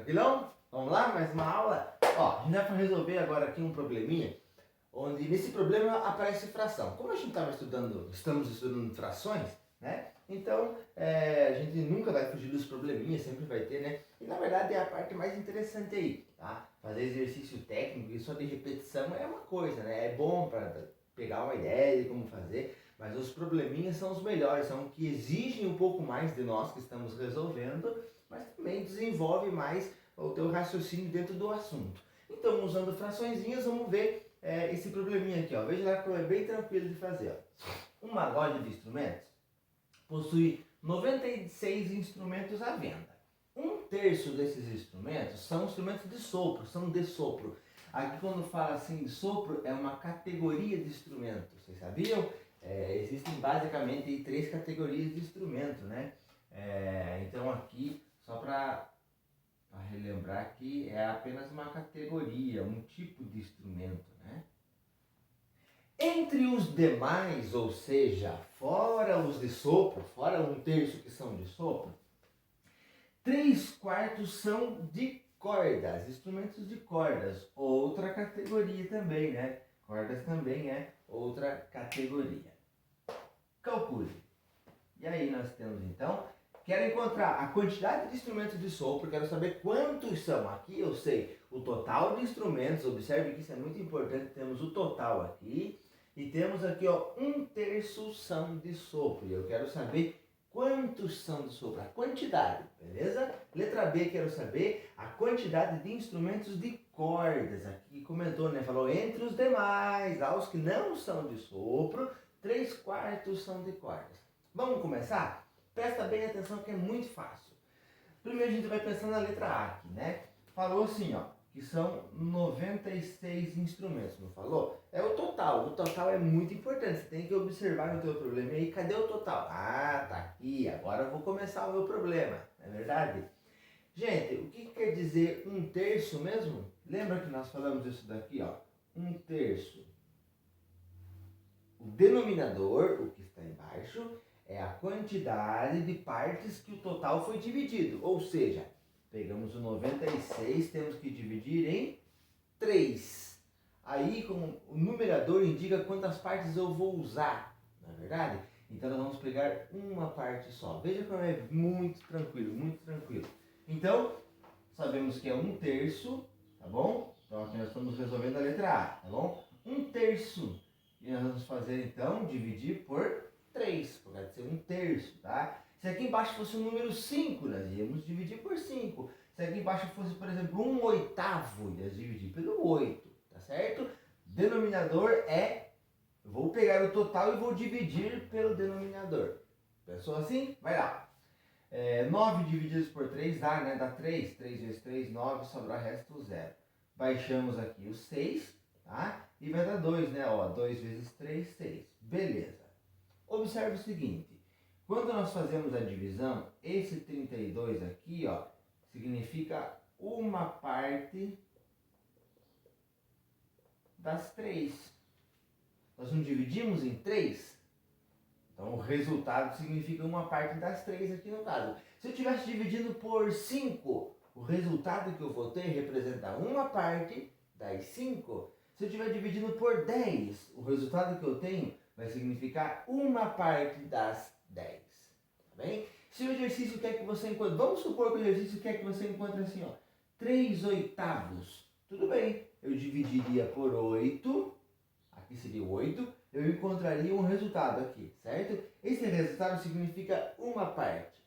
Tranquilão? Vamos lá, mais uma aula? Ó, a gente vai resolver agora aqui um probleminha, onde nesse problema aparece fração. Como a gente estamos estudando frações, né? Então, a gente nunca vai fugir dos probleminhas, sempre vai ter, né? E na verdade é a parte mais interessante aí, tá? Fazer exercício técnico e só de repetição é uma coisa, né? É bom para pegar uma ideia de como fazer, mas os probleminhas são os melhores, são os que exigem um pouco mais de nós que estamos resolvendo, mas também desenvolve mais o teu raciocínio dentro do assunto. Então, usando fraçõezinhas, vamos ver esse probleminha aqui, ó. Veja lá como é bem tranquilo de fazer, ó. Uma loja de instrumentos possui 96 instrumentos à venda. Um terço desses instrumentos são instrumentos de sopro, são de sopro. Aqui quando fala assim de sopro, é uma categoria de instrumentos, vocês sabiam? Existem basicamente 3 categorias de instrumento, né? Então aqui, só para relembrar que é apenas uma categoria, um tipo de instrumento, né? Entre os demais, ou seja, fora os de sopro, fora um terço que são de sopro, 3/4 são de cordas, instrumentos de cordas, outra categoria também, né? Cordas também é outra categoria. Calcule. E aí nós temos então, quero encontrar a quantidade de instrumentos de sopro, quero saber quantos são. Aqui eu sei o total de instrumentos, observe que isso é muito importante, temos o total aqui. E temos aqui, ó, um terço são de sopro. E eu quero saber quantos são de sopro, a quantidade, beleza? Letra B, quero saber a quantidade de instrumentos de cordas. Aqui comentou, né? Falou entre os demais, aos que não são de sopro, 3/4 são de cordas. Vamos começar? Presta bem atenção que é muito fácil. Primeiro a gente vai pensar na letra A aqui, né? Falou assim, ó, que são 96 instrumentos, não falou? É o total é muito importante, você tem que observar no teu problema aí, cadê o total? Ah, tá aqui, agora eu vou começar o meu problema, não é verdade? Gente, o que quer dizer um terço mesmo? Lembra que nós falamos isso daqui, ó, um terço. O denominador, o que está embaixo, é a quantidade de partes que o total foi dividido, ou seja, pegamos o 96, temos que dividir em 3. Aí, como o numerador indica quantas partes eu vou usar, não é verdade? Então, nós vamos pegar uma parte só. Veja como é muito tranquilo, muito tranquilo. Então, sabemos que é um terço, tá bom? Então, aqui nós estamos resolvendo a letra A, tá bom? Um terço. E nós vamos fazer, então, dividir por 3, porque vai ser um terço, tá? Se aqui embaixo fosse o número 5, nós íamos dividir por 5. Se aqui embaixo fosse, por exemplo, 1/8, nós dividir pelo 8, tá certo? Denominador é, eu vou pegar o total e vou dividir pelo denominador. Pensou assim? Vai lá. 9 divididos por 3 dá, né? Dá 3. 3 vezes 3, 9, sobra resto 0. Baixamos aqui o 6, tá? E vai dar 2, né? Ó, 2 vezes 3, 6. Beleza. Observe o seguinte. Quando nós fazemos a divisão, esse 32 aqui, ó, significa uma parte das 3. Nós não dividimos em 3? Então o resultado significa uma parte das 3 aqui no caso. Se eu estivesse dividindo por 5, o resultado que eu vou ter representa uma parte das 5. Se eu estiver dividindo por 10, o resultado que eu tenho vai significar uma parte das 10. Tá bem? Se o exercício quer que você encontre, vamos supor que o exercício quer que você encontre assim, ó, 3/8. Tudo bem, eu dividiria por 8, aqui seria 8, eu encontraria um resultado aqui, certo? Esse resultado significa uma parte.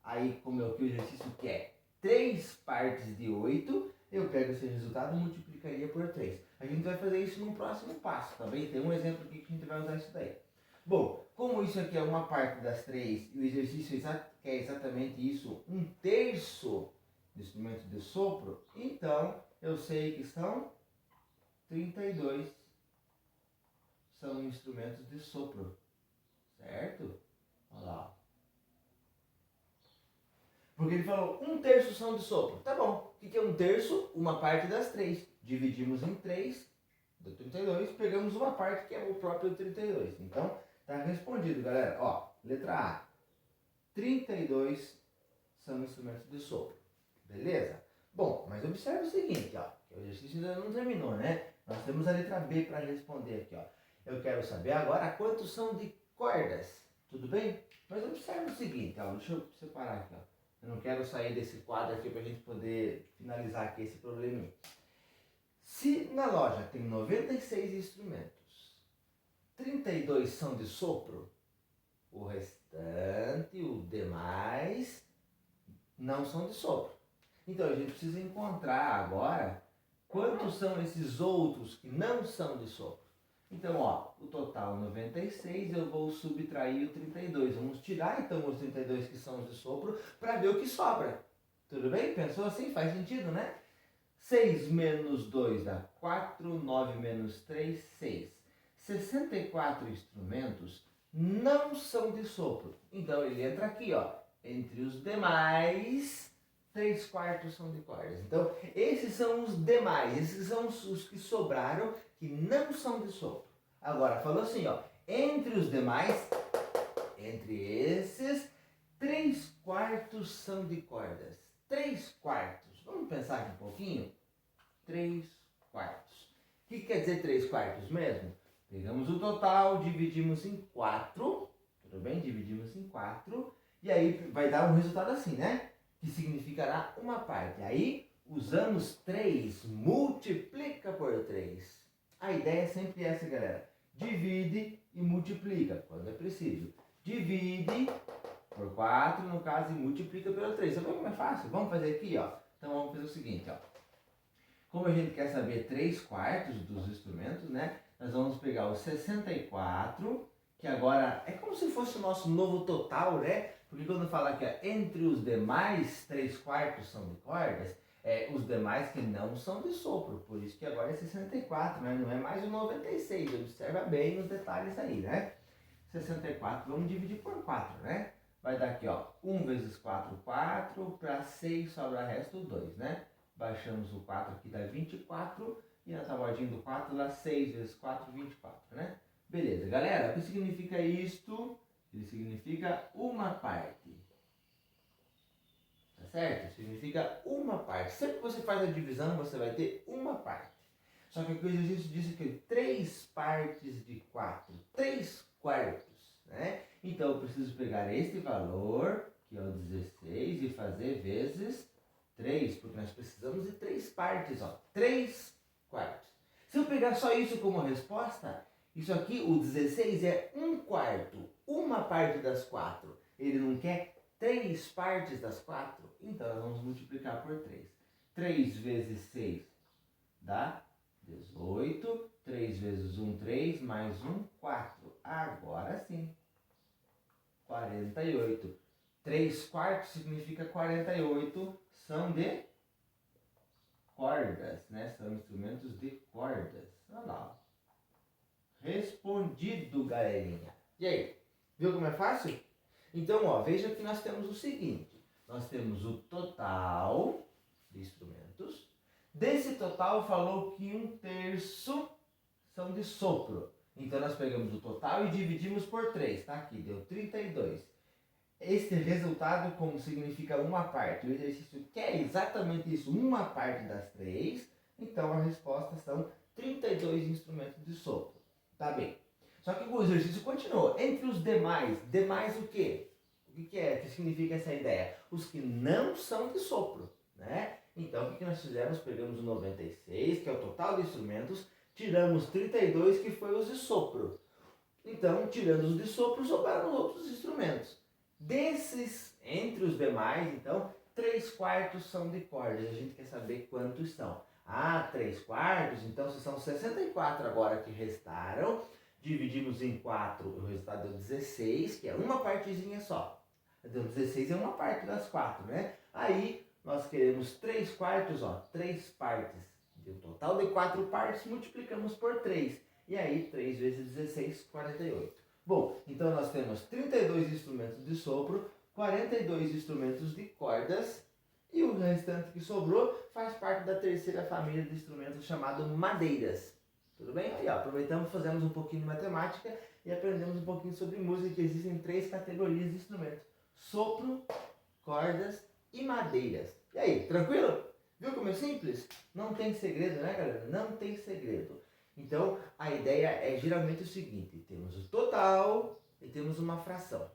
Aí, como é o que o exercício quer, 3 partes de 8, eu pego esse resultado e multiplicaria por 3. A gente vai fazer isso no próximo passo, tá bem? Tem um exemplo aqui que a gente vai usar isso daí. Bom, como isso aqui é uma parte das 3 e o exercício quer exatamente isso, um terço do instrumento de sopro, então eu sei que são 32 são instrumentos de sopro, certo? Olha lá. Porque ele falou, um terço são de sopro. Tá bom. O que é um terço? Uma parte das 3. Dividimos em 3 do 32, pegamos uma parte que é o próprio 32. Então, tá respondido, galera. Ó, letra A. 32 são instrumentos de sopro. Beleza? Bom, mas observe o seguinte, ó, que o exercício ainda não terminou, né? Nós temos a letra B para responder aqui, ó. Eu quero saber agora quantos são de cordas, tudo bem? Mas observe o seguinte, ó, deixa eu separar aqui, ó. Eu não quero sair desse quadro aqui para a gente poder finalizar aqui esse probleminha. Se na loja tem 96 instrumentos, 32 são de sopro, o restante, o demais, não são de sopro. Então a gente precisa encontrar agora quantos são esses outros que não são de sopro. Então, ó, o total 96, eu vou subtrair o 32. Vamos tirar então os 32 que são de sopro para ver o que sobra. Tudo bem? Pensou assim? Faz sentido, né? 6 menos 2 dá 4, 9 menos 3, 6. 64 instrumentos não são de sopro. Então ele entra aqui, ó. Entre os demais, 3 quartos são de cordas. Então, esses são os demais, esses são os que sobraram, que não são de sopro. Agora, falou assim, ó. Entre os demais, entre esses, 3 quartos são de cordas. 3 quartos. Vamos pensar aqui um pouquinho? 3 quartos. O que quer dizer 3 quartos mesmo? Pegamos o total, dividimos em 4. Tudo bem? Dividimos em 4. E aí vai dar um resultado assim, né? Que significará uma parte. Aí usamos 3, multiplica por 3. A ideia é sempre essa, galera. Divide e multiplica, quando é preciso. Divide por 4, no caso, e multiplica pelo 3. Você vê como é fácil? Vamos fazer aqui, ó. Então vamos fazer o seguinte, ó. Como a gente quer saber 3 quartos dos instrumentos, né? Nós vamos pegar os 64, que agora é como se fosse o nosso novo total, né? Porque quando fala que entre os demais 3 quartos são de cordas, os demais que não são de sopro. Por isso que agora é 64, né? Não é mais o 96. Observa bem os detalhes aí, né? 64, vamos dividir por 4, né? Vai dar aqui, ó, 1 vezes 4, 4, para 6 sobra resto 2, né? Baixamos o 4 aqui, dá 24, e na tabordinha do 4 dá 6 vezes 4, 24, né? Beleza, galera, o que significa isto? Ele significa uma parte. Tá certo? Significa uma parte. Sempre que você faz a divisão, você vai ter uma parte. Só que aqui o exercício disse que 3 partes de 4, 3 quartos, né? Então eu preciso pegar este valor, que é o 16, e fazer vezes 3, porque nós precisamos de 3 partes, ó. 3 quartos. Se eu pegar só isso como resposta, isso aqui, o 16 é 1 quarto, uma parte das 4. Ele não quer 3 partes das 4? Então nós vamos multiplicar por 3. 3 vezes 6 dá 18. 3 vezes 1, 3, mais 1, 4. Agora sim. 48. 3 quartos significa 48. São de cordas, né? São instrumentos de cordas. Olha lá. Respondido, galerinha. E aí? Viu como é fácil? Então, ó, veja que nós temos o seguinte. Nós temos o total de instrumentos. Desse total, falou que 1/3 são de sopro. Então, nós pegamos o total e dividimos por 3. Tá aqui, deu 32. Este resultado, como significa uma parte, o exercício quer exatamente isso, uma parte das 3. Então, a resposta são 32 instrumentos de sopro. Tá bem. Só que o exercício continua. Entre os demais, demais o quê? O que é? O que significa essa ideia? Os que não são de sopro, né? Então, o que nós fizemos? Pegamos o 96, que é o total de instrumentos, tiramos 32, que foi os de sopro. Então, tirando os de sopro, sobraram outros instrumentos. Desses, entre os demais, então, 3 quartos são de cordas. A gente quer saber quantos são. Ah, 3 quartos, então se são 64 agora que restaram, dividimos em 4, o resultado deu 16, que é uma partezinha só. Deu 16 é uma parte das 4, né? Aí nós queremos 3 quartos, ó, 3 partes. Deu um total de 4 partes, multiplicamos por 3. E aí 3 vezes 16, 48. Bom, então nós temos 32 instrumentos de sopro, 42 instrumentos de cordas, e o restante que sobrou faz parte da terceira família de instrumentos chamado madeiras. Tudo bem? Aí, ó, aproveitamos, fazemos um pouquinho de matemática e aprendemos um pouquinho sobre música, que existem 3 categorias de instrumentos: sopro, cordas e madeiras. E aí, tranquilo? Viu como é simples? Não tem segredo, né, galera? Não tem segredo. Então, a ideia é geralmente o seguinte: temos o total e temos uma fração.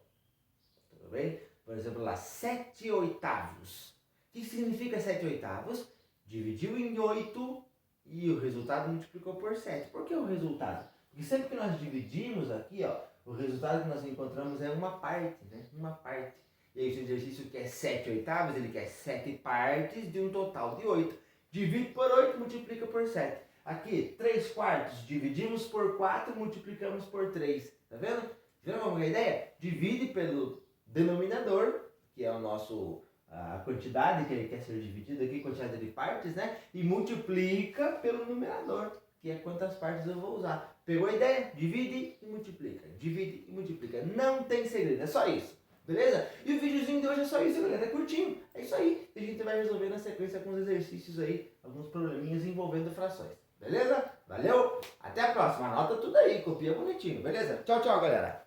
Tudo bem? Por exemplo, lá, 7 oitavos. O que significa 7 oitavos? Dividiu em 8 e o resultado multiplicou por 7. Por que o resultado? Porque sempre que nós dividimos aqui, ó, o resultado que nós encontramos é uma parte, né? Uma parte. E aí, esse exercício quer 7 oitavos, ele quer 7 partes de um total de 8. Divide por 8, multiplica por 7. Aqui, 3 quartos, dividimos por 4, multiplicamos por 3. Tá vendo? Viram como é a ideia? Divide pelo denominador, que é o nosso, a quantidade que ele quer ser dividido aqui, quantidade de partes, né? E multiplica pelo numerador, que é quantas partes eu vou usar. Pegou a ideia? Divide e multiplica. Divide e multiplica. Não tem segredo, é só isso. Beleza? E o videozinho de hoje é só isso, galera. É curtinho. É isso aí. E a gente vai resolver na sequência alguns exercícios aí, alguns probleminhas envolvendo frações. Beleza? Valeu? Até a próxima. Anota tudo aí. Copia bonitinho. Beleza? Tchau, tchau, galera.